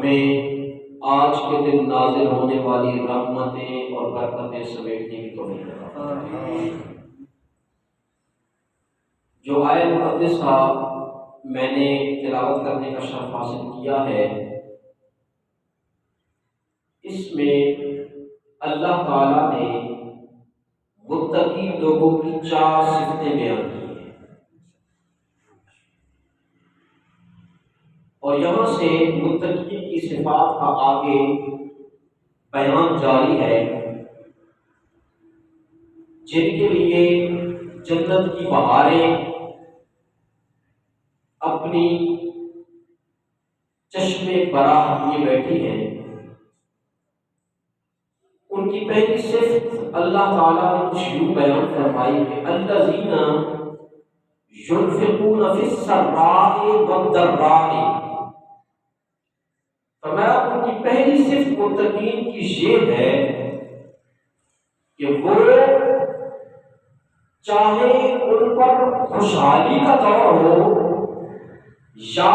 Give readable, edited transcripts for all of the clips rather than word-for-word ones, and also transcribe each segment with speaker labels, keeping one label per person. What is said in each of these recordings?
Speaker 1: ہمیں آج کے دن نازل ہونے والی رحمتیں اور برکتیں سمیٹنے کی توفیق عطا فرمائے۔ جو آیت مقدسہ میں نے تلاوت کرنے کا شرف حاصل کیا ہے، اس میں اللہ تعالیٰ نے متقی لوگوں کی 4 صفتیں بیان کی ہیں، اور یہاں سے متقی کی صفات کا آگے بیان جاری ہے، جن کے لیے جنت کی بہاریں اپنی چشمے براہ لیے بیٹھی ہیں۔ ان کی پہلی صفت اللہ تعالیٰ نے کچھ یوں بیان فرمائی کہ الذین ينفقون فی السراء والضراء، فرمایا ان کی پہلی صفت متقین کی یہ ہے کہ وہ چاہے ان پر خوشحالی کا دور ہو یا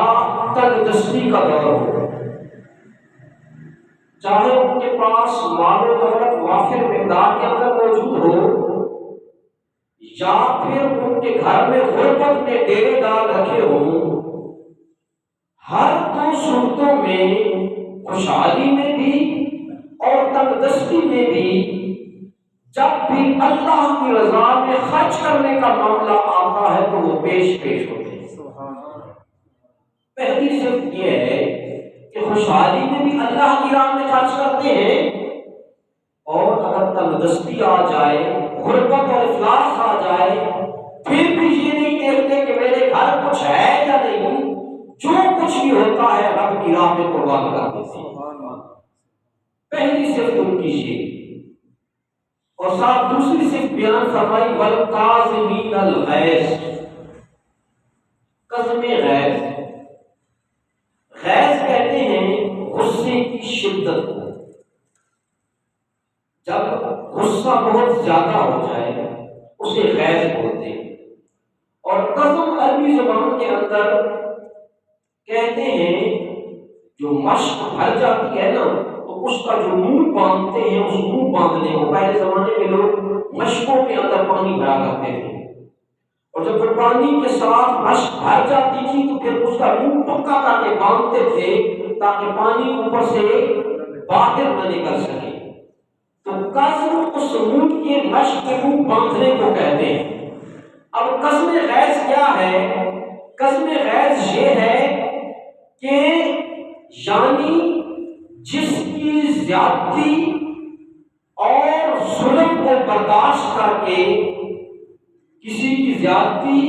Speaker 1: تنگدستی کا دور ہو، چاہے ان کے پاس مال و دولت وافر مقدار کے اندر موجود ہو یا پھر ان کے گھر میں غربت میں ڈیرے ڈال رکھے ہوں، ہر 2 صورتوں میں خوشحالی میں بھی اور تنگدستی میں بھی جب بھی اللہ کی رضا میں خرچ کرنے کا معاملہ آتا ہے تو وہ پیش ہوتے ہیں۔ پہلی صفت یہ ہے کہ خوشحالی میں بھی اللہ کی راہ میں خرچ کرتے ہیں، اور اگر تنگدستی آ جائے، غربت اور افلاس آ جائے، پھر بھی یہ نہیں دیکھتے کہ میرے گھر کچھ ہے یا نہیں، جو کچھ بھی ہوتا ہے رب کی راہ میں قربان کر دیتے ہیں۔ پہلی صفت ان کی یہ، اور ساتھ دوسری صفت بیان فرمائی والکاظمین الغیظ، کظم غیظ۔ غیظ کہتے ہیں غصے کی شدت کو، جب غصہ بہت زیادہ ہو جائے اسے غیظ بولتے ہیں، اور قسم عربی زبان کے اندر کہتے ہیں جو مشق بھر جاتی ہے نا تو اس کا جو منہ باندھتے ہیں، اس منہ باندھنے کو پہلے زمانے میں لوگ مشقوں کے اندر پانی بھرا کرتے تھے، اور جب وہ پانی کے ساتھ مشق بھر جاتی تھی تو پھر اس کا منہ پکا کر کے باندھتے تھے تاکہ پانی اوپر سے باہر نہ نکل سکے۔ تو قسم اس منہ کے مشق کے منہ باندھنے کو کہتے ہیں۔ اب قسم غیظ کیا ہے؟ قسم غیظ یہ ہے کہ یعنی جس کی زیادتی اور ظلم کو برداشت کر کے، کسی کی زیادتی،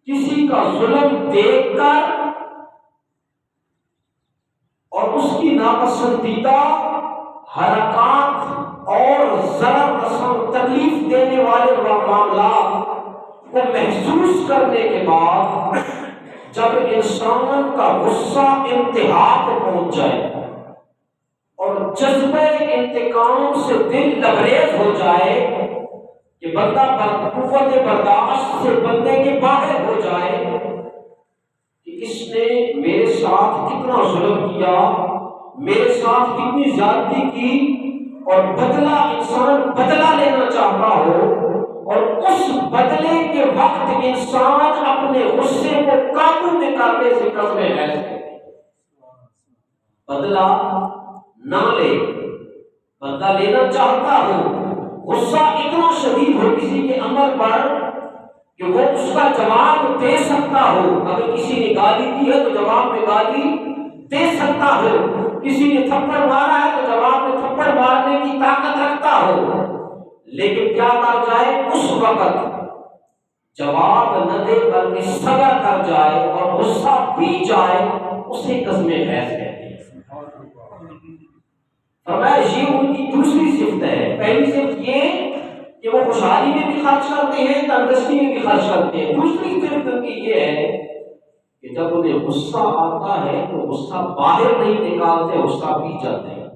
Speaker 1: کسی کا ظلم دیکھ کر اور اس کی ناپسندیدہ حرکات اور ضرر رساں تکلیف دینے والے معاملات کو محسوس کرنے کے بعد جب انسان کا غصہ انتہا کو پہنچ جائے اور جذبہ انتقام سے دل لبریز ہو جائے کہ بندہ قوت برداشت سے بندے کے باہر ہو جائے کہ اس نے میرے ساتھ کتنا ظلم کیا، میرے ساتھ کتنی زیادتی کی، اور بدلہ انسان بدلہ لینا چاہتا ہو، اور اس بدلے کے وقت انسان اپنے غصے کو قابو میں کرنے سے قسم غیظ ہے۔ بدلہ نہ لے، بدلہ لینا چاہتا ہو، غصہ اتنا شدید ہو کسی کے عمل پر کہ وہ اس کا جواب دے سکتا ہو، اگر کسی نے گالی دی ہے تو جواب میں گالی دے سکتا ہو، کسی نے تھپڑ مارا ہے تو جواب میں تھپڑ مارنے کی طاقت رکھتا ہو، لیکن کیا کر جائے اس وقت جواب نہ دے بلکہ صبر کر جائے اور غصہ پی جائے، اسے قسم غیظ کہتے ہیں۔ فرمایا یہ ان کی دوسری صفت ہے۔ پہلی صفت یہ کہ وہ خوشحالی میں بھی خرچ کرتے ہیں، تنگدستی میں بھی خرچ کرتے ہیں۔ دوسری صفت ان کی یہ ہے کہ جب انہیں غصہ آتا ہے تو غصہ باہر نہیں نکالتے، غصہ پی جاتے ہیں۔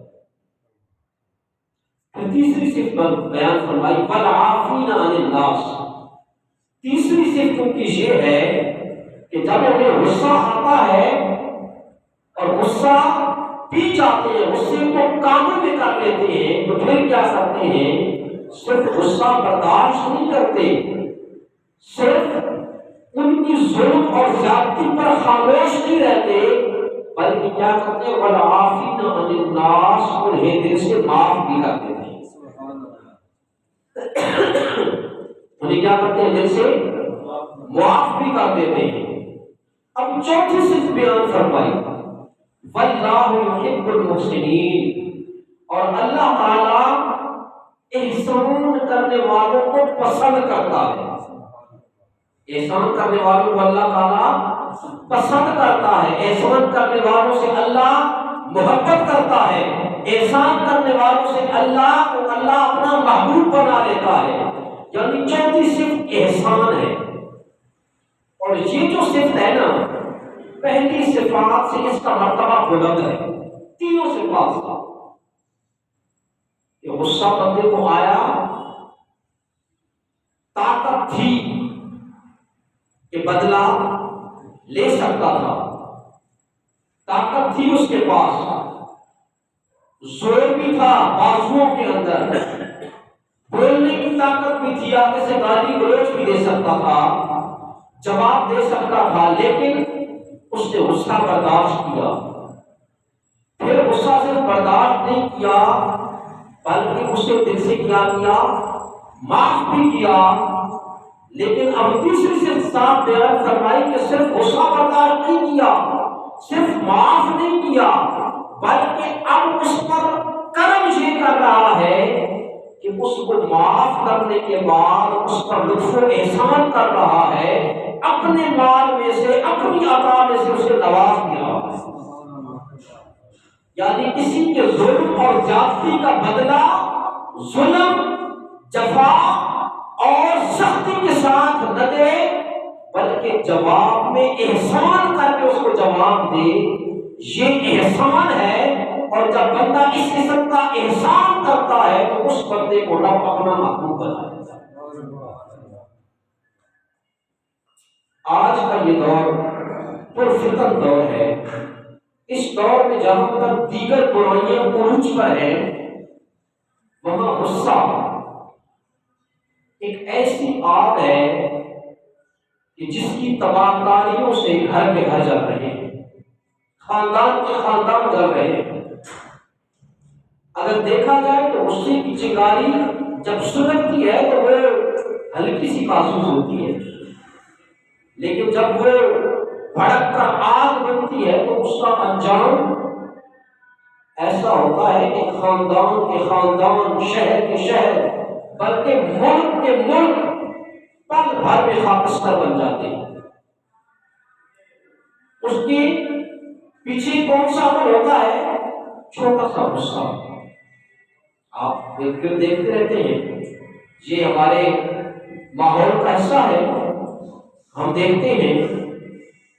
Speaker 1: پھر تیسری صفت بیان فرمائی والعافین عن الناس۔ تیسری صفت ان کی یہ ہے کہ جب انہیں غصہ آتا ہے اور غصہ پی جاتے ہیں، غصے کو قابو میں کر لیتے ہیں، تو پھر کیا کرتے ہیں؟ صرف غصہ برداشت نہیں کرتے، صرف ان کی ظلم اور زیادتی پر خاموش نہیں رہتے، بلکہ کیا کرتے ہیں؟ والعافین عن الناس، انہیں دل سے معاف بھی کر دیتے ہیں۔ انہیں کیا کرتے ہیں؟ دل سے معاف بھی کر دیتے ہیں۔ اب چوتھی صفت بیان فرمائی، واللہ یحب المحسنین، اور اللہ تعالی احسان کرنے والوں کو پسند کرتا ہے۔ احسان کرنے والوں کو اللہ تعالی پسند کرتا ہے، احسان کرنے والوں سے اللہ محبت کرتا ہے، احسان کرنے والوں سے اللہ کو اللہ اپنا محبوب بنا لیتا ہے۔ یعنی چوتھی صفت احسان ہے، اور یہ جو صفت ہے نا، پہلی صفات سے اس کا مرتبہ بلند ہے تینوں صفات کا۔ یہ غصہ بندے کو آیا، طاقت تھی کہ بدلہ لے سکتا تھا، طاقت تھی اس کے پاس، زور بھی تھا بازوؤں کے اندر، بولنے کی طاقت بھی تھی، آگے سے گالی گلوچ بھی دے سکتا تھا، جواب دے سکتا تھا، لیکن اس نے غصہ برداشت کیا۔ پھر غصہ صرف برداشت نہیں کیا، بلکہ اس نے دل سے کیا کیا؟ معاف بھی کیا۔ لیکن اب تیسری صرف صاحب بیان فرمائی کہ صرف غصہ برداشت نہیں کیا، صرف معاف نہیں کیا، بلکہ اب اس پر کرم یہ کر رہا ہے کہ اس کو معاف کرنے کے بعد اس پر لطف و احسان کر رہا ہے، اپنے مال میں سے، اپنی عطا میں سے اسے نواز دیا۔ یعنی کسی کے ظلم اور زیادتی کا بدلہ ظلم، جفا اور سختی کے ساتھ نہ دے، بلکہ جواب میں احسان کر کے اس کو جواب دے، یہ احسان ہے۔ اور جب بندہ اس قسم کا احسان کرتا ہے تو اس بندے کو رب اپنا محبوب بنا دیتا ہے۔ آج کا یہ دور پرفتن دور ہے، اس دور میں جہاں پر دیگر برائیاں عروج پر ہیں، وہاں غصہ ایک ایسی آگ ہے کہ جس کی تباہ کاریوں سے گھر کے گھر جل رہے ہیں، خاندان کے خاندان جل رہے ہیں۔ اگر دیکھا جائے تو غصے کی چنگاری جب سلگتی ہے تو وہ ہلکی سی محسوس ہوتی ہے، لیکن جب وہ بھڑک کر آگ بنتی ہے تو اس کا انجام ایسا ہوتا ہے کہ خاندان کے خاندان، شہر کے شہر، بلکہ ملک کے ملک پل بھر میں خاکستر بن جاتے ہیں۔ اس کے پیچھے کون سا عمل ہوتا ہے؟ چھوٹا سا غصہ۔ آپ دیکھتے رہتے ہیں، یہ ہمارے ماحول کا حصہ ہے۔ ہم دیکھتے ہیں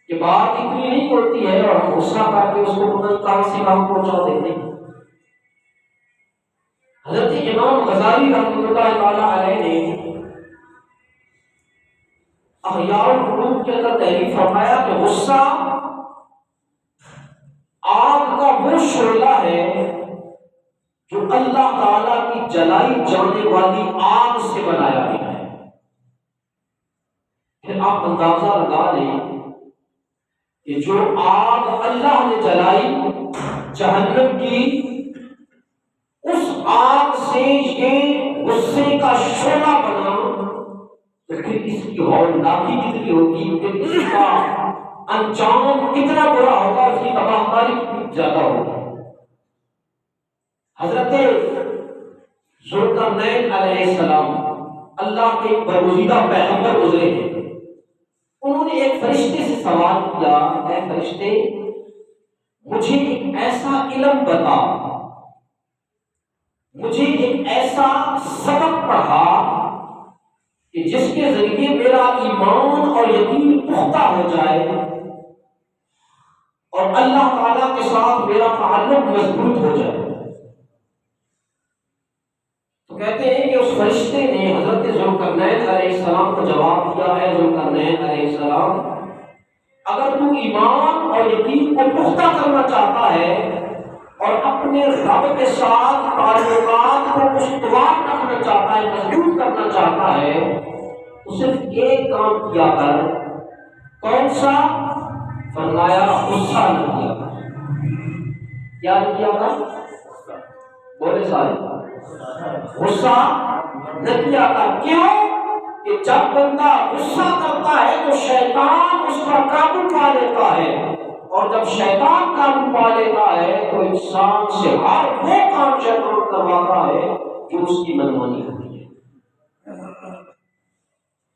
Speaker 1: کہ بات اتنی نہیں ہوتی ہے اور ہم غصہ کر کے اس کو پتہ نہیں کہاں سے کہاں پہنچا دیتے ہیں۔ حضرت امام غزالی رحمۃ اللہ تعالی علیہ نے احیاء القلوب کے اندر تحریر فرمایا کہ غصہ آگ کا وہ شعلہ ہے جو اللہ تعالی کی جلائی جانے والی آگ سے بنایا گیا ہے۔ پھر آپ اندازہ لگا لیں کہ جو آگ اللہ نے جلائی جہنم کی، اس آگ سے یہ غصے کا شعلہ بنا، تو پھر اس کی ہولناکی کتنی ہوگی، پھر اس کا انجام کتنا برا ہوگا، اس کی تباہ کاری کتنی زیادہ ہوگی۔ حضرت ذوالقرنین علیہ السلام اللہ کے برگزیدہ پیغمبر گزرے ہیں، انہوں نے ایک فرشتے سے سوال کیا، اے فرشتے مجھے ایک ایسا علم بتا، مجھے ایک ایسا سبق پڑھا کہ جس کے ذریعے میرا ایمان اور یقین پختہ ہو جائے اور اللہ تعالیٰ کے ساتھ میرا تعلق مضبوط ہو جائے۔ تو کہتے ہیں کہ اس فرشتے نے حضرت ذوالقرنین علیہ السلام کو جواب دیا، ہے ذوالقرنین علیہ السلام اگر تو ایمان اور یقین کو پختہ کرنا چاہتا ہے اور اپنے رب کے ساتھ تعلقات کو استوار رکھنا چاہتا ہے، مضبوط کرنا چاہتا ہے، تو صرف ایک کام کیا کر۔ کون سا؟ فرمایا غصہ نہ کیا کر۔ کیا نہیں کیا کر؟ بولے سارے، غصہ نہ کیا کر۔ کیوں؟ کہ جب بندہ غصہ کرتا ہے تو شیطان اس پر قابو پا لیتا ہے، اور جب شیطان قابو پا لیتا ہے تو انسان سے ہر وہ کام شیطان کرواتا ہے جو اس کی منمانی ہوتی ہے۔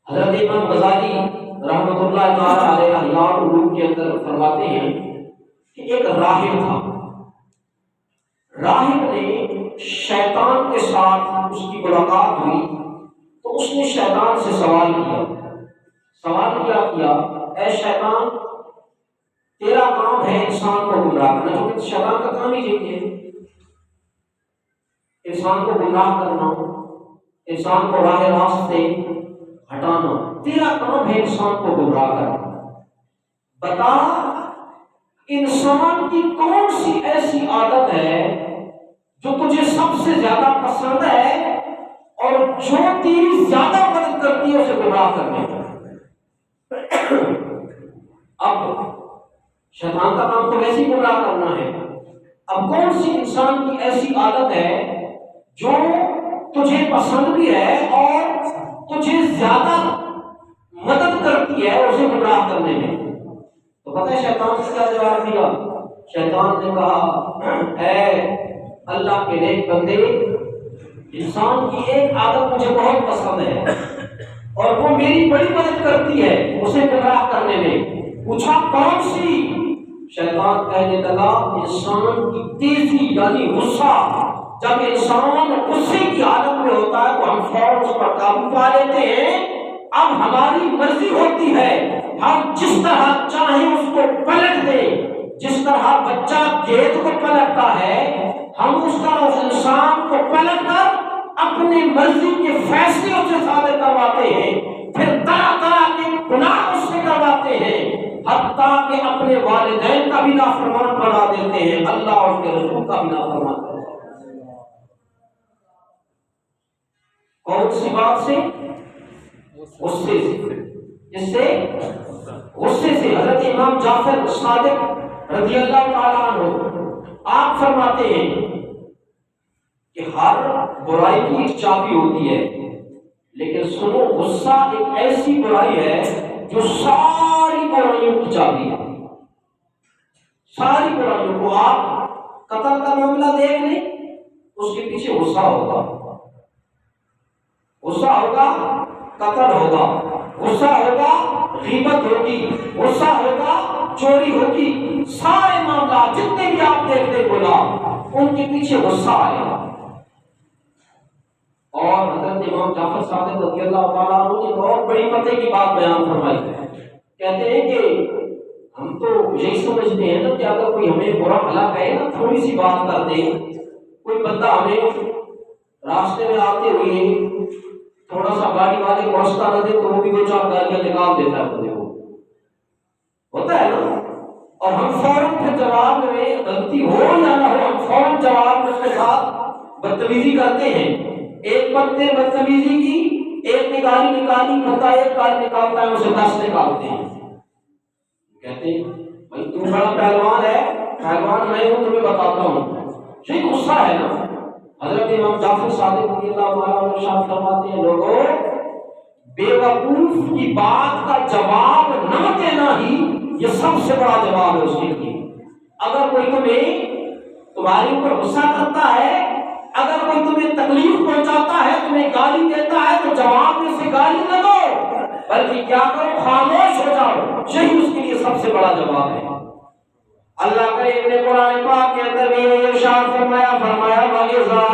Speaker 1: حضرت امام غزالی رحمۃ اللہ تعالی علیہ احیاء العلوم کے اندر فرماتے ہیں کہ ایک راہب تھا، راہب نے شیطان کے ساتھ اس کی ملاقات ہوئی تو اس نے شیطان سے سوال کیا اے شیطان، تیرا کام ہے انسان کو گمراہ کرنا، کیونکہ شیطان کا کام ہی یہی ہے، انسان کو گمراہ کرنا، انسان کو راہ راست سے ہٹانا، تیرا کام ہے انسان کو گمراہ کرنا۔ بتا انسان کی کون سی ایسی عادت ہے جو تجھے سب سے زیادہ پسند ہے اور جو تیری زیادہ مدد کرتی ہے اسے گمراہ کرنے میں۔ اب شیطان کا کام تو ویسے ہی گمراہ کرنا ہے، اب کون سی انسان کی ایسی عادت ہے جو تجھے پسند بھی ہے اور تجھے زیادہ مدد کرتی ہے اسے گمراہ کرنے میں؟ تو پتہ ہے شیطان نے کیا جواب دیا؟ شیطان نے کہا اے اللہ کے نیک بندے، انسان کی ایک عادت مجھے بہت پسند ہے اور وہ میری بڑی مدد کرتی ہے اسے گمراہ کرنے میں۔ پوچھا کون سی؟ شیطان کہنے لگا انسان کی تیزی یعنی غصہ۔ جب انسان غصے کی حالت میں ہوتا ہے تو ہم فوراً اس پر قابو پا لیتے ہیں، اب ہماری مرضی ہوتی ہے، ہم جس طرح چاہیں اس کو پلٹ دیں، جس طرح بچہ گیند کو پلٹتا ہے ہم اس طرح اس انسان کو پلٹ کر اپنی مرضی کے فیصلے اسے صادر کرواتے ہیں، پھر طرح طرح کے گناہ اس سے کرواتے ہیں، حتیٰ کہ اپنے والدین کا بھی نافرمان بنا دیتے ہیں، اللہ اور اس کے رسول کا بھی نافرمان بنا دیتے ہیں۔ کون سی بات سے؟ غصے سے۔ اس سے غصے سے۔ حضرت امام جعفر صادق رضی اللہ تعالیٰ عنہ آپ فرماتے ہیں کہ ہر برائی کی ایک چابی ہوتی ہے، لیکن سنو غصہ ایک ایسی برائی ہے جو ساری برائیوں کی چابی ہے۔ ساری برائیوں کو آپ قتل کا معاملہ دیکھ لیں، اس کے پیچھے غصہ ہوگا، غصہ ہوگا، قتل ہوگا، غصہ ہوگا، غیبت ہوگی، غصہ ہوگا، چوری ہوگی، سارے معاملات جتنے بھی آپ دیکھتے بولا ان کے پیچھے غصہ آئے گا۔ اور حضرت امام جعفر صادق رضی اللہ تعالیٰ عنہ نے بہت بڑی پتے کی بات بیان فرمائی، کہتے ہیں کہ ہم تو یہی سمجھتے ہیں نا کہ اگر کوئی ہمیں برا بھلا کہے نا، تھوڑی سی بات کر دے، کوئی بندہ ہمیں راستے میں آتے ہوئے تھوڑا سا گاڑی والے کو رستہ نہ دے تو وہ بھی دو چار گالیاں نکال دیتا ہے، بندے کو ہوتا ہے نا، اور ہم فوراً پھر جواب میں غلطی ہو یا نہ ہو ہم فوراً جواب میں اس کے ساتھ بدتمیزی کرتے ہیں۔ ایک بندے نے بدتمیزی کی، ایک نے گالی نکالی، بندہ ایک گالی نکالتا ہے اسے 10 نکالتے ہیں، کہتے ہیں بھائی تم بڑا پہلوان ہے، پہلوان میں ہوں تمہیں بتاتا ہوں، یہ غصہ ہے نا۔ حضرت امام جعفر صادق رضی اللہ عنہ ارشاد فرماتے ہیں لوگوں، بے وقوف کی بات کا جواب نہ دینا ہی یہ سب سے بڑا جواب ہے اس کے لیے۔ اگر کوئی تمہارے اوپر غصہ کرتا ہے، اگر کوئی تمہیں تکلیف پہنچاتا ہے، تمہیں گالی دیتا ہے تو جواب میں سے گالی نہ دو، بلکہ کیا کرو، خاموش ہو جاؤ، یہی اس کے لیے سب سے بڑا جواب ہے۔ اللہ کریم نے قرآن پاک کے اندر بھی یہ ارشاد فرمایا وَإِذَا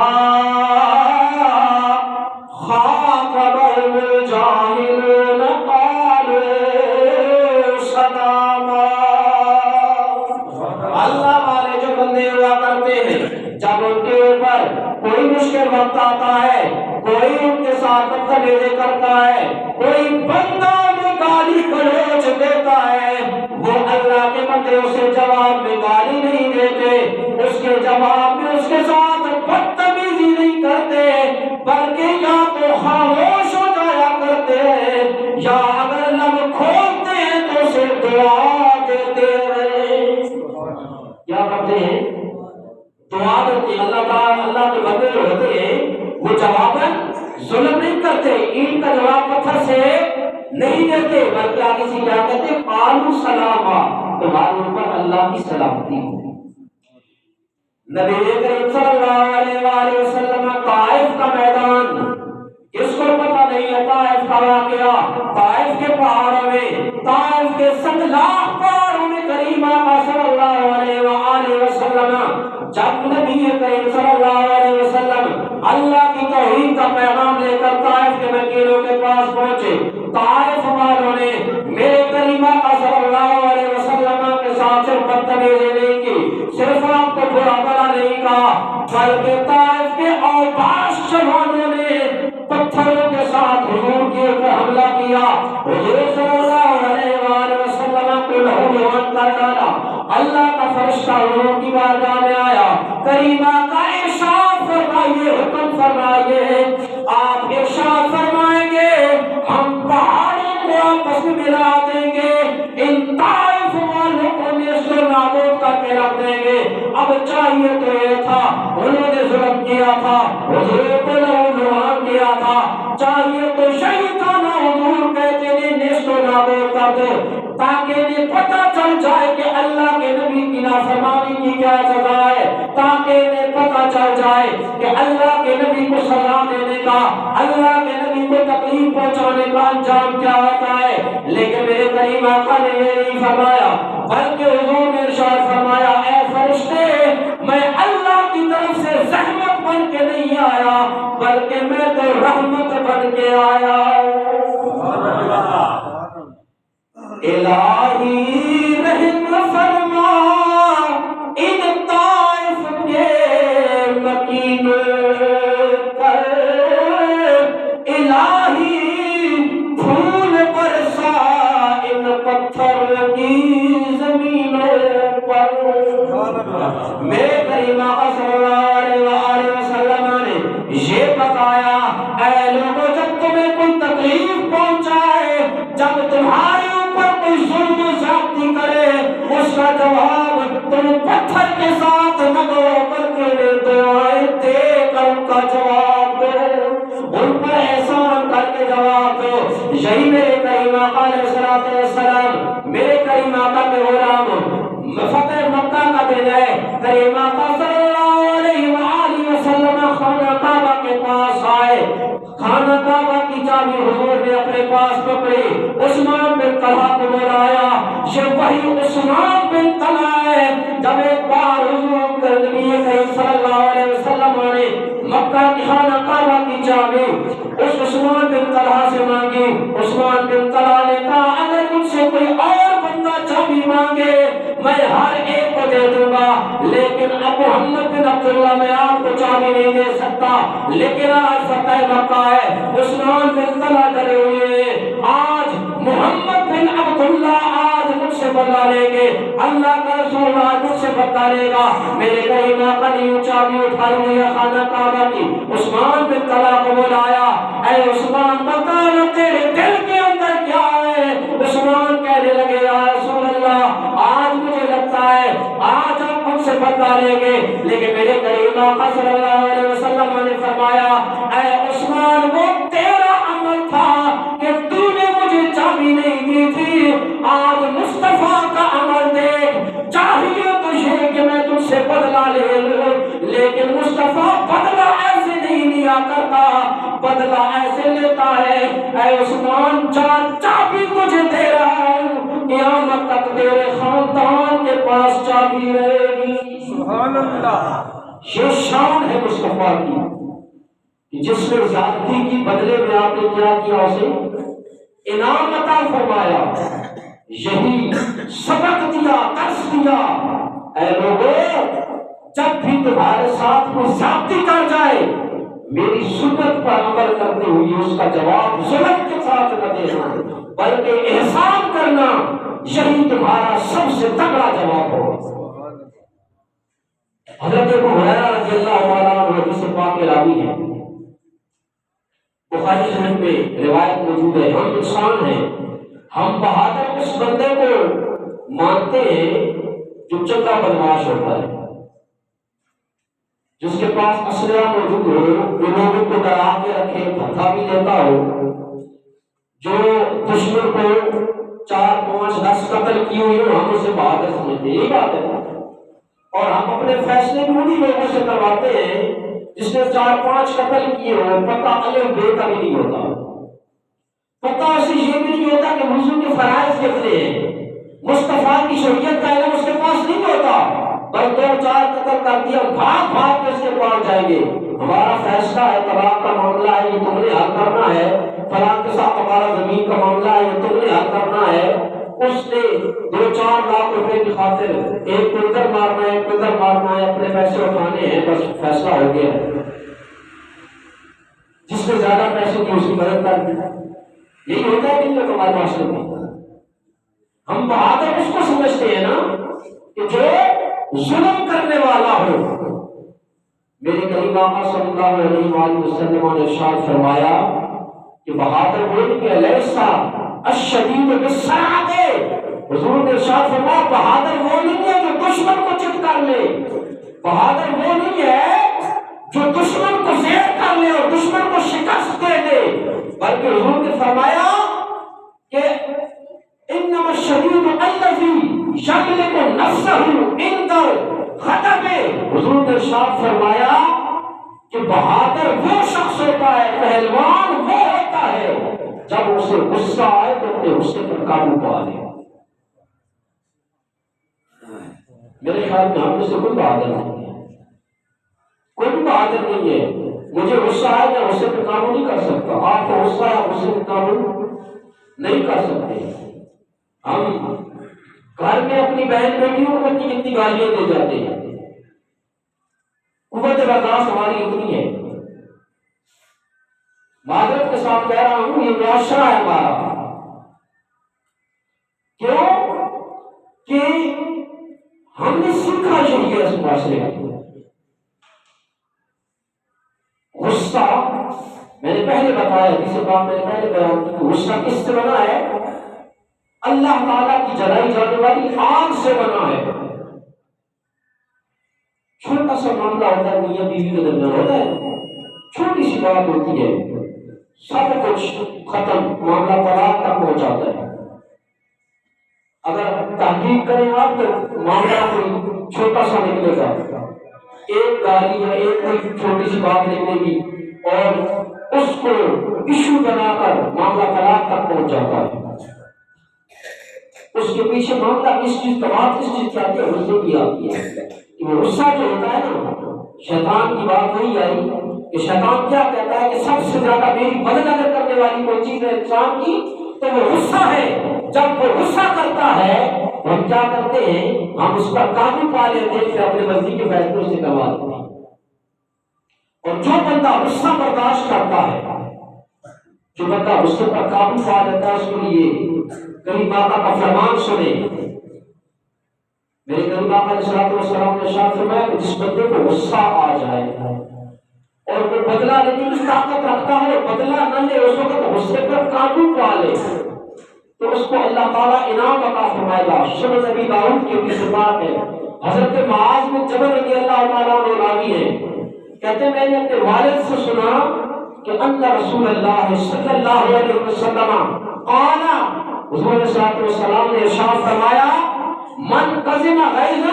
Speaker 1: خَاطَبَهُمُ الْجَاهِلُونَ قَالُوا سَلَامًا۔ اللہ والے جو بندے ہوا کرتے ہیں جب ان کے اوپر کوئی مشکل وقت آتا ہے، کوئی ان کے ساتھ بدتمیزی کرتا ہے، کوئی بندہ میں گالی گلوچ دیتا ہے، وہ اللہ کے بندے اسے جواب میں گالی نہیں دیتے، اس کے جواب میں اس کے ساتھ بدتمیزی نہیں کرتے، بلکہ یا تو خاموش ہو جایا کرتے ہیں یا اگر لب کھولتے ہیں تو اسے دعا دیتے ہیں۔ کیا کرتے ہیں؟ دعا دیتے ہیں۔ اللہ تعالیٰ، اللہ کے بندے جو ہوتے ہیں وہ جواباً ظلم نہیں کرتے، اینٹ کا جواب پتھر سے نہیں دیتے، بلکہ آگے سے کیا کہتے ہیں؟ قالوا سلاما، تمہارے اوپر اللہ کی سلامتی ہو۔ نبی کریم صلی اللہ علیہ وآلہ وسلم طائف کا میدان، اس کو پتہ نہیں ہے طائف کا واقعہ، طائف کے پہاڑوں میں، طائف کے 7 لاکھ پہاڑوں میں کریم آقا صلی اللہ علیہ وآلہ وسلم جب نبی کریم صلی اللہ علیہ وسلم اللہ کی توحید کا پیغام لے کر طائف کے وکیلوں کے پاس پہنچے، طائف والوں نے میرے کریم آقا صلی اللہ علیہ وسلم کے ساتھ صرف بدتمیزی نہیں کی، صرف آپ کو برا بھلا نہیں کہا، بلکہ طائف کے اوباش جوانوں نے پتھروں کے ساتھ حضور کے اوپر حملہ کیا، حضور صلی اللہ علیہ وآلہ وسلم کو لہو لہان کر ڈالا۔ اللہ کا فرشتہ حضور کی بارگاہ میں آیا، کریم آقا ارشاد فرمائیے، حکم فرمائیے، آپ ارشاد فرمائیں گے ہم پہاڑوں کو آپس میں ملا دیں گے، ان طائف والوں کو نیست و نابود کر کے رکھ دیں گے۔ اب چاہیے تو یہ تھا، انہوں نے ظلم کیا تھا، حضور کو لہو لہان کیا تھا، چاہیے تو یہی تھا نا حضور کہتے ہیں نیست و نابود کر دو، تاکہ انہیں پتہ چل جائے کہ اللہ کے نبی کی نافرمانی کی کیا سزا ہے، تاکہ انہیں پتہ چل جائے کہ اللہ کے نبی کو سزا دینے کا، اللہ کے نبی کو تکلیف پہنچانے کا انجام کیا ہوتا ہے۔ لیکن میرے کریم آقا نے یہ نہیں فرمایا، بلکہ حضور نے ارشاد فرمایا، اے فرشتے، میں اللہ کی طرف سے زحمت بن کے نہیں آیا، بلکہ میں تو رحمت بن کے آیا ہوں۔ الہی رحم فرما ان طائف کے مکینوں پر، الہی پھول برسا ان پتھر کی زمینوں پر۔ میرے کریم آقا صلی اللہ علیہ وآلہ وسلم نے یہ بتایا، اے لوگوں جب تمہیں کوئی تکلیف پہنچائے، جب تمہارے کوئی ظلم و زیادتی کرے، اس کا جواب تم پتھر کے ساتھ نہ دو، بلکہ دعائیں دے کر ان کا جواب دو، ان پر احسان کر کے جواب دو۔ یہی میرے کریم آقا علیہ السلام، میرے کریم آقا کے غلام، فتح مکہ کا دن ہے، کریم آقا صلی اللہ علیہ وآلہ وسلم خانہ کعبہ کے پاس آئے، خانہ کعبہ کی چابی حضور نے اپنے پاس پکڑی، عثمان بن طلحہ کو بلایا، یہ وہی عثمان بن طلحہ ہے جب ایک بار حضور کے نبی کریم صلی اللہ علیہ وسلم نے مکہ کی خانہ کعبہ کی چابی اس عثمان بن طلحہ سے مانگی۔ عثمان بن طلحہ نے کہا اگر مجھ سے کوئی اور بندہ چابی مانگے میں ہر ایک کو دے دوں گا، لیکن اب محمد بن عبداللہ میں آپ کو چابی نہیں دے سکتا، لیکن آج فتح مکہ ہے، عثمان بن طلحہ ڈرے ہوئے، آج محمد بن عبداللہ آج مجھ سے بدلا لیں گے، اللہ کا رسول آج مجھ سے بدلا لے گا۔ میرے کریم آقا نے چابی اٹھائی ہوئی ہے خانہ کعبہ کی، عثمان بن طلحہ کو بلایا، اے عثمان بتا نہ تیرے دل کے اندر کیا ہے؟ عثمان کہنے لگے یا رسول اللہ آج مجھے لگتا ہے آج آپ ہم سے بدلا لیں گے، لیکن میرے کریم آقا صلی اللہ علیہ وسلم نے فرمایا اے عثمان وہ تیرا عمل تھا کہ تو نے مجھے چابی نہیں دی تھی، آج مصطفیٰ کا عمل دیکھ، چاہیے تو یہ کہ میں تجھ سے بدلا لے لوں، لیکن مصطفیٰ بدلا ایسے نہیں لیا کرتا، بدلا ایسے لیتا ہے۔ اے عثمان چابی تجھے دے رہا ہوں، قیامت تک تیرے خاندان کے پاس چابی رہے گی۔ سبحان اللہ، یہ شان ہے مصطفیٰ کی کہ جس نے زیادتی کی بدلے میں آپ نے کیا کیا، اسے انعام عطا فرمایا، یہی سبق دیا، درس دیا۔ اے لوگوں جب بھی تمہارے ساتھ کوئی زیادتی کر جائے میری سنت پر عمل کرتے ہوئے اس کا جواب ظلم کے ساتھ نہ دینا بلکہ احسان کرنا، یہی تمہارا سب سے تگڑا جواب ہو۔ حضرت ابو ہریرہ رضی اللہ عنہ حدیث پاک راوی ہے، بخاری شریف میں روایت موجود ہے، ہم انسان ہیں، ہم بہادر اس بندے کو مانتے ہیں جو چنگا بدماش ہوتا ہے، جس کے پاس اسلحہ موجود ہو، جو لوگوں کو ڈرا کے رکھے، دھکا بھی دیتا ہو، جو دشمن کو 4 5 10 قتل کیے ہوئے ہو، ہم اسے بہادر سمجھتے ہیں، یہی بات ہے۔ اور ہم اپنے فیصلے بھی انہی لوگوں سے کرواتے ہیں جس نے 4 5 قتل کیے ہو، پتہ الف بے کا بھی نہیں ہوتا، پتہ اسے یہ بھی نہیں ہوتا کہ وضو کے فرائض کتنے ہیں، مصطفیٰ کی شریعت کا علم اس کے پاس نہیں ہوتا، بس 2 4 قتل کر دیا، بھاگ بھاگ کے اس کے پاس جائیں گے، ہمارا فیصلہ ہے، طلاق کا معاملہ ہے، یہ تم نے حل کرنا ہے، فلاں کے ساتھ ہمارا زمین کا معاملہ ہے، یہ تم نے حل کرنا ہے۔ اس نے 2 4 لاکھ روپے کی خاطر ایک کو ادھر مارنا ہے، ایک کو ادھر مارنا ہے، اپنے پیسے اٹھانے ہیں، بس فیصلہ ہو گیا ہے، جس نے زیادہ پیسے کی اس کی مدد کر دی۔ یہی ہوتا ہے کہ ہمارے معاشرے میں ہم بہادر اس کو سمجھتے ہیں نا کہ جو ظلم کرنے والا ہو۔ میرے کریم آقا صلی اللہ علیہ وآلہ وسلم نے ارشاد فرمایا کہ بہادر وہ نہیں کہ لیسا الشدید بالسرعۃ، حضور نے ارشاد فرمایا بہادر وہ نہیں ہے جو دشمن کو چت کر لے، بہادر وہ نہیں ہے جو دشمن کو زیر کر لے اور دشمن کو شکست دے دے، بلکہ حضور نے فرمایا کہ انما الشدید الذی یملک نفسہ عند الغضب، حضور نے ارشاد فرمایا کہ بہادر وہ شخص ہوتا ہے، پہلوان وہ ہوتا ہے جب اسے غصہ آئے تو اپنے غصے پر قابو پا لے۔ میرے خیال میں ہم میں سے کوئی بہادر نہیں ہے، کوئی بھی بہادر نہیں ہے، مجھے غصہ آئے میں غصے پر قابو نہیں کر سکتا، آپ کو غصہ ہے غصے پر قابو نہیں کر سکتے۔ ہم گھر میں اپنی بہن بیٹیوں کو کتنی گالیاں دے جاتے ہیں، قوت برداشت ہماری اتنی ہے۔ معذرت کے ساتھ کہہ رہا ہوں، یہ معاشرہ ہے ہمارا، کیوں کہ ہم نے سیکھا یہی ہے اس معاشرے میں۔ غصہ میں نے پہلے بتایا، جسے بات میں نے پہلے بیان کی، غصہ کس سے بنا ہے؟ اللہ تعالیٰ کی جلائی جانے والی آگ سے بنا ہے۔ چھوٹا سا معاملہ ہوتا ہے، میاں بیوی کے درمیان ہوتا ہے، چھوٹی سی بات ہوتی ہے، سب کچھ ختم، معاملہ طلاق تک پہنچ جاتا ہے۔ اگر تحقیق کریں آپ تو معاملہ کوئی چھوٹا سا نکلے گا، ایک گالی یا ایک کوئی چھوٹی سی بات نکلے گی اور اس کو ایشو بنا کر معاملہ طلاق تک پہنچ جاتا ہے۔ اس کے پیچھے معاملہ کس چیز کا، بات کس چیز کی آتی ہے؟ غصے کی آتی ہے۔ کہ غصہ جو ہوتا ہے نا، شیطان کی بات نہیں آئی کہ شیطان کیا کہتا ہے کہ سب سے زیادہ میری مدد اگر کرنے والی کوئی چیز ہے انسان کی تو وہ غصہ ہے۔ جب وہ غصہ کرتا ہے ہم کیا کرتے ہیں؟ ہم اس پر قابو پا لیتے ہیں، پھر اپنے مرضی کے فیصلوں سے کروا دیتے ہیں۔ اور جو بندہ غصہ برداشت کرتا ہے، جو بندہ غصے پر قابو پا لیتا ہے، اس کے لیے کریم آقا کا فرمان سنے۔ میرے کریم آقا علیہ السلام نے ارشاد فرمایا کہ جس بندے کو غصہ آ جائے اور وہ بدلہ لینے کی طاقت رکھتا ہے، بدلہ نہ لے، اس وقت غصے پر قابو پا لے، تو اس کو اللہ تعالیٰ انعام عطا فرمائے گا۔ سنن نبی داؤد کی بھی روایت ہے، حضرت معاذ بن جبل رضی اللہ تعالیٰ عنہ راوی ہیں، کہتے ہیں میں نے اپنے والد سے سنا کہ ان رسول اللہ صلی اللہ علیہ وسلم قال، حضور صلی اللہ علیہ وسلم نے ارشاد فرمایا من قزم غیظا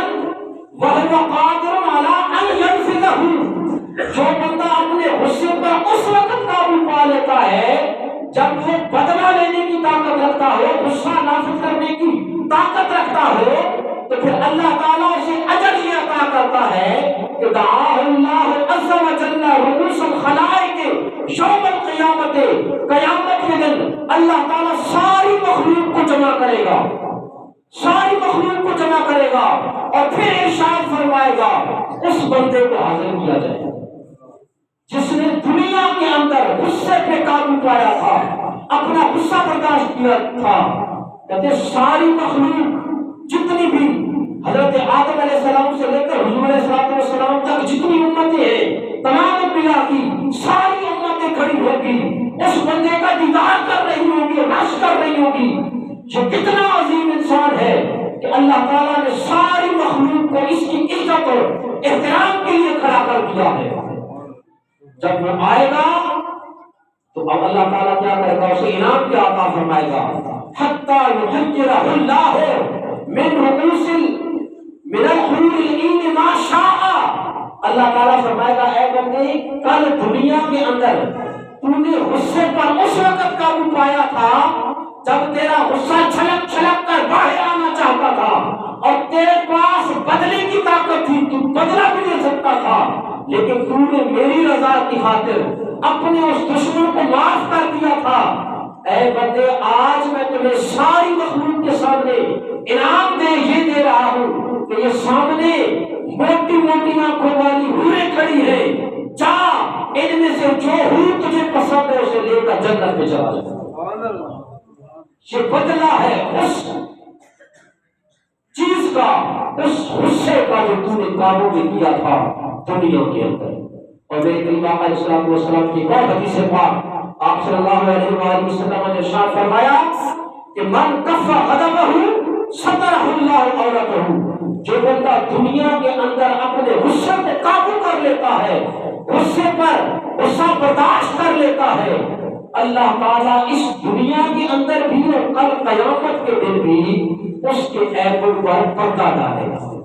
Speaker 1: وهو قادر على ان ينفذه، جو بندہ اپنے غصے پر اس وقت قابو پا لیتا ہے جب وہ بدلہ لینے کی طاقت رکھتا ہو، غصہ نافذ کرنے کی طاقت رکھتا ہو، تو پھر اللہ تعالیٰ اسے اجر یہ عطا کرتا ہے کہ دعاہ اللہ عز و جل رؤوس الخلائق یوم القیامت، قیامت کے دن اللہ تعالیٰ ساری مخلوق کو جمع کرے گا، ساری مخلوق کو جمع کرے گا اور پھر ارشاد فرمائے گا اس بندے کو حاضر کیا جائے جس نے دنیا کے اندر غصے پہ قابو پایا تھا، اپنا غصہ برداشت کیا تھا۔ کہتے ساری مخلوق جتنی بھی حضرت آدم علیہ السلام سے لے کر حضور علیہ السلام تک جتنی امتیں ہیں، تمام انبیاء کی ساری امتیں کھڑی ہوگی، اس بندے کا دیدار کر رہی ہوگی، رش کر رہی ہوگی۔ یہ کتنا عظیم انسان ہے کہ اللہ تعالیٰ نے ساری مخلوق کو اس کی عزت اور احترام کے لیے کھڑا کر دیا ہے۔ جب وہ آئے گا تو اب اللہ تعالیٰ کیا کرے گا؟ اسے انعام کیا عطا فرمائے گا؟ حتیٰ یحجرہ اللہ من رؤوس من الحور العین ما شاء۔ اللہ تعالیٰ فرمائے گا اے بندے کل دنیا کے اندر تو نے غصے پر اس وقت قابو پایا تھا جب تیرا غصہ چھلک چھلک کر باہر آنا چاہتا تھا اور تیرے پاس بدلے کی طاقت تھی، تو بدلہ بھی دے سکتا تھا، لیکن تو نے میری رضا کی خاطر اپنے اس دشمن کو معاف کر دیا تھا۔ اے بندے آج میں تمہیں ساری مخلوق کے سامنے انعام یہ دے رہا ہوں کہ یہ سامنے موٹی موٹی آنکھوں والی حوریں کھڑی ہیں، جا ان میں سے جو حور تجھے پسند ہے اسے لے کر جنت میں چلا جا۔ یہ بدلہ ہے اس چیز کا، اس غصے کا جو تو نے قابو میں کیا تھا دنیا کے اندر۔ اور میرے قریب آقا علیہ الصلوۃ والسلام کی ایک اور حدیث پاک آپ صلی اللہ علیہ وآلہ وسلم نے ارشاد فرمایا کہ من کف غضبہ سترہ اللہ عورتہ، جو بندہ دنیا کے اندر اپنے غصے کو قابو کر لیتا ہے، غصے پر غصہ برداشت کر لیتا ہے، اللہ تعالیٰ اس دنیا کے اندر بھی اور کل قیامت کے دن بھی اس کے عیبوں پر پردہ ڈالے گا۔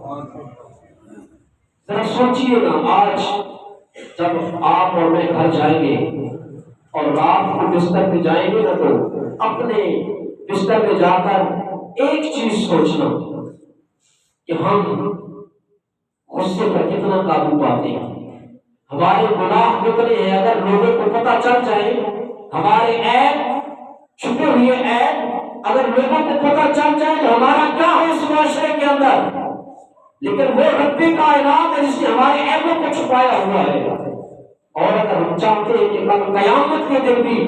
Speaker 1: ذرا سوچئے نا، آج جب آپ اور میں گھر جائیں گے اور رات کو بستر پہ جائیں گے نا، تو اپنے بستر پہ جا کر ایک چیز سوچنا کہ ہم غصے پر کتنا قابو پاتے ہیں، ہمارے گناہ کتنے ہیں۔ اگر لوگوں کو پتہ چل جائے ہمارے عیب، چھپے ہوئے عیب، اگر لوگوں کو پتہ چل جائے تو ہمارا کیا ہو اس معاشرے کے اندر؟ لیکن وہ رب کائنات ہے جس نے ہمارے عیبوں کو چھپایا ہوا ہے۔ اور اگر ہم چاہتے ہیں کہ کل قیامت کے دن بھی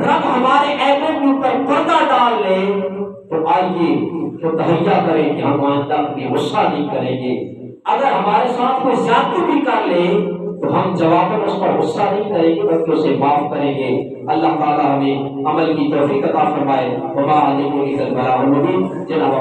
Speaker 1: رب ہمارے عیبوں کے اوپر پردہ ڈال لے، تو آئیے تو تہیا کریں کہ ہم آئندہ کبھی غصہ نہیں کریں گے۔ اگر ہمارے ساتھ کوئی زیادتی بھی کر لے تو ہم جواباً اس پر غصہ نہیں کریں گے بلکہ اسے معاف کریں گے۔ اللہ تعالیٰ ہمیں عمل کی توفیق عطا فرمائے۔ وما علیکم الا البلاغ المبین۔ جناب